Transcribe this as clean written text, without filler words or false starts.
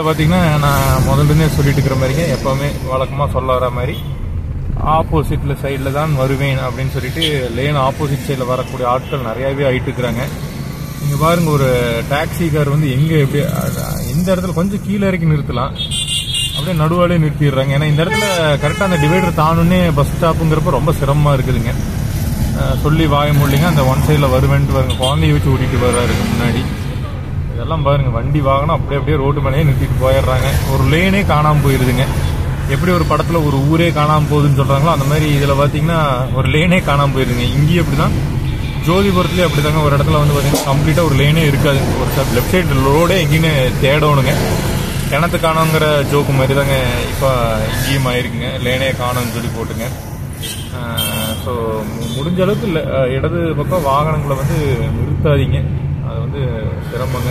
பார்த்தீங்கன்னா நான் முதல்ல சொல்லிட்டு இருக்கிற மாதிரிங்க எப்போவுமே வழக்கமாக சொல்ல வர மாதிரி ஆப்போசிட்டில் சைடில் தான் வருவேன் அப்படின்னு சொல்லிட்டு லேன் ஆப்போசிட் சைடில் வரக்கூடிய ஆட்கள் நிறையாவே ஆகிட்டு இருக்கிறாங்க. நீங்கள் பாருங்கள், ஒரு டாக்ஸி கார் வந்து எங்கே எப்படி இந்த இடத்துல கொஞ்சம் கீழே இறக்கி நிறுத்தலாம், அப்படியே நடுவாலே நிறுத்திடுறாங்க. ஏன்னா இந்த இடத்துல கரெக்டாக அந்த டிவைடர் தானுன்னே பஸ் ஸ்டாப்புங்கிறப்ப ரொம்ப சிரமமாக இருக்குதுங்க. சொல்லி வாய முடியலைங்க. அந்த ஒன் சைடில் வருவேன்ட்டு பாருங்க, குழந்தைய வச்சு ஓட்டிகிட்டு வர்றாருங்க முன்னாடி. இதெல்லாம் பாருங்கள், வண்டி வாகனம் அப்படியே ரோட்டு மேலேயே நிறுத்திட்டு போயிடுறாங்க. ஒரு லேனே காணாமல் போயிடுதுங்க. எப்படி ஒரு படத்தில் ஒரு ஊரே காணாமல் போகுதுன்னு சொல்கிறாங்களோ அந்த மாதிரி இதில் பார்த்தீங்கன்னா ஒரு லேனே காணாமல் போயிடுதுங்க. இங்கேயும் அப்படி தான், ஜோதிபுரத்துலேயே அப்படி தாங்க. ஒரு இடத்துல வந்து பார்த்தீங்கன்னா கம்ப்ளீட்டாக ஒரு லேனே இருக்காது. ஒரு லெஃப்ட் சைடு ரோடே எங்கேயுமே தேடணுங்க. கிணத்து காணோங்கிற ஜோக்கு மாதிரி தாங்க இப்போ இங்கேயும் ஆயிருக்குங்க. லேனே காணோன்னு சொல்லி போட்டுங்க. ஸோ முடிஞ்ச அளவுக்கு இடது பக்கம் வாகனங்களை வந்து நிறுத்தாதீங்க. அது வந்து சிரமங்க.